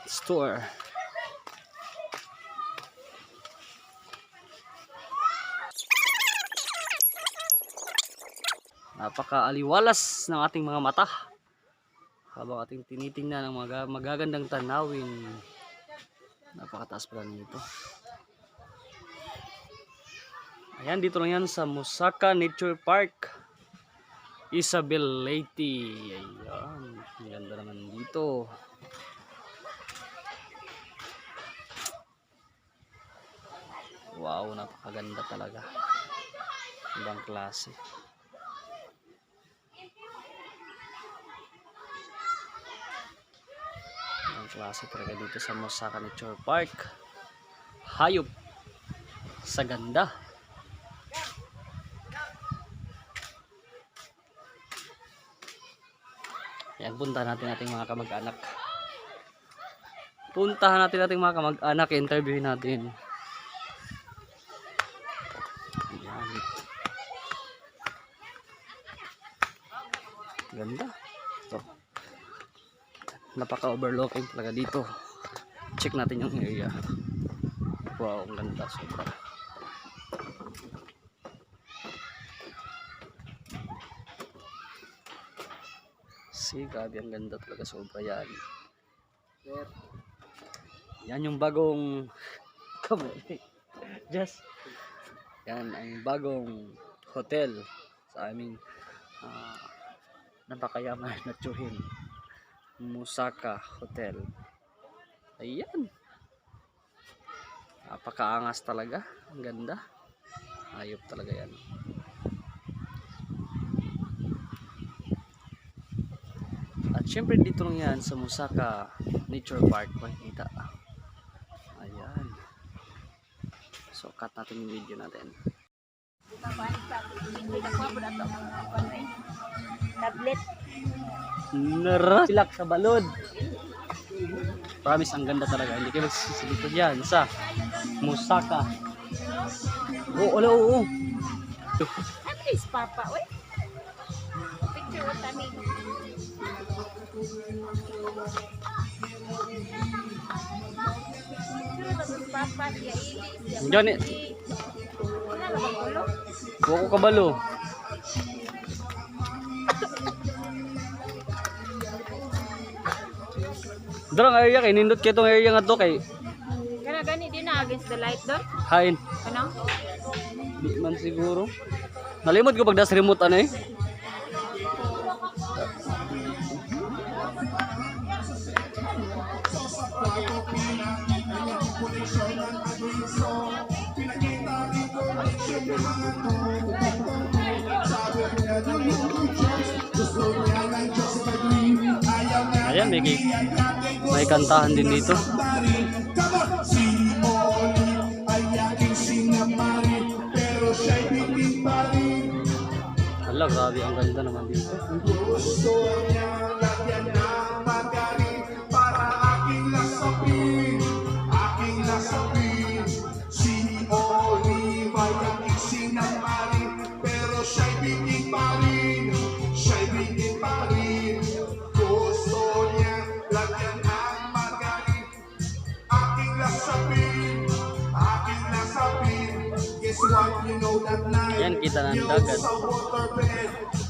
Store. Napakaaliwalas ng ating mga mata habang ating tinitingnan ang mga magagandang tanawin. Napakataas pala nito. Ayan, dito lang yan sa Musaka Nature Park, Isabel Leyte. Ayan, ang ganda naman dito. Wow, napakaganda talaga. Ibang klase. Ibang klase talaga dito sa Musaka Nature Park. Hayop sa ganda. Ayan, puntahan natin ating mga kamag-anak. Puntahan natin ating mga kamag-anak. Interviewin natin. Ayan. Ganda. Ito. Napaka-overlooking talaga dito. Check natin yung area. Wow, ang ganda. Sobra. Grabe, ang ganda talaga, sobra yan. Yan yung bagong just yan ang bagong hotel sa aming napakayaman na tsuhin, Musaka Hotel. Ayan, napakaangas talaga, ang ganda, ayop talaga yan. At syempre dito lang yan sa Musaka Nature Park makikita. Ayan. So cut natin yung video natin. Tablet. Silak sa balod. Promise, ang ganda talaga. Hindi kayo magsisisi dyan sa Musaka. Oo. Ano is Papa? Uy. Picture what I mean. Papa, siya ili, siya Diyan eh. wala na bang ulo? Huwag ko kabalo. Darang area kay nindot kay itong area nga to kay Gani din na against the light doon? hain. Ano? Di man siguro. Nalimot ko pag das remote ano eh. Ayan, may kantahan din dito. Hala, grabe, ang ganda naman dito. Ayan, kita ng dagat.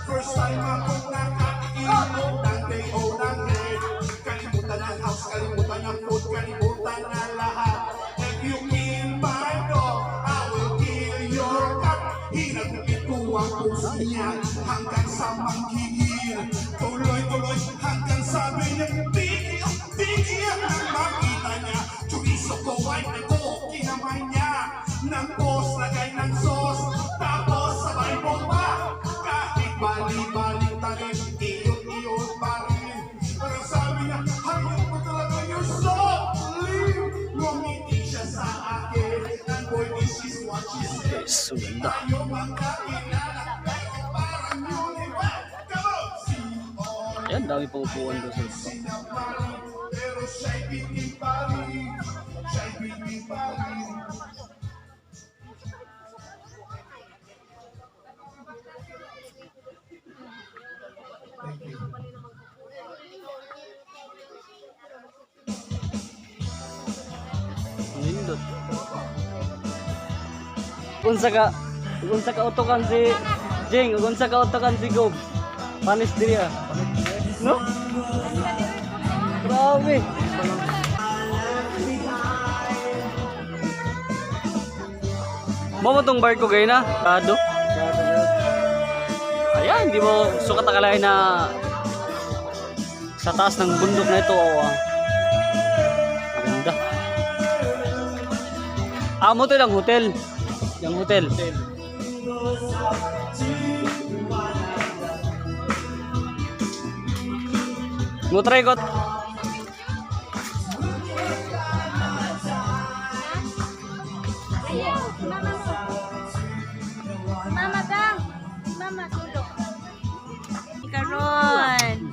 First time akong nakainom ng KO ng head. Kalimutan ang house, kalimutan ang food, kalimutan ang lahat. If you kill my dog, I will kill your cat. Hinagpit ko ang puso niya hanggang sa manghihil. Tuloy-tuloy hanggang sabi niya, Biggie ang makita niya. Chorizo ko ay nag-o, kinamay niya ng boss, lagay ng sauce, tapos sabay bomba. Kahit bali-bali tayo, iyot-iyot pa rin. Pero sabi niya, hayop mo talaga, you're so lean. Ngumiti siya sa akin, and boy, this is what she said. So ganda. Tayo magkakilala, pero parang universe. Come on! Ayan, dami pang upuan doon sa ito. Pero siya'y bitin pa rin. Siya'y bitin pa rin. Thank you. nindot. Unsa ka utokan si Jing, unsa ka utokan si Gob. Panis diri ah. No? Grabe. Mo tong barko gay na, kado. Ayan, di mo sukat akalain na sa taas ng bundok na ito. Oh, ganda. Mo to lang hotel. Yung hotel. Mo try ko. Ayaw, mama mo. Mama bang. Mama sulok. Karon.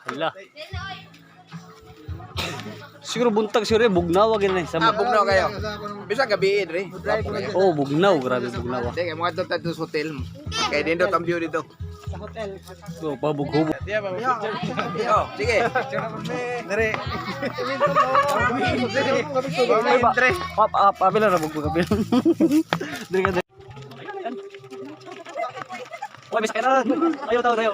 Hala. Siguro buntag siguro bugnaw gid na sa. Bugnaw kayo. Bisa gabi re. Oh, bugnaw, grabe bugnaw. Sige, mga to tayo sa hotel mo. Kaya din ang view dito. So, pabughubo. Yo, sige. Dire. Dire. Papila na bugbog kapila. Dire ka. Wala bisa kaya. Ayaw tayo tayo.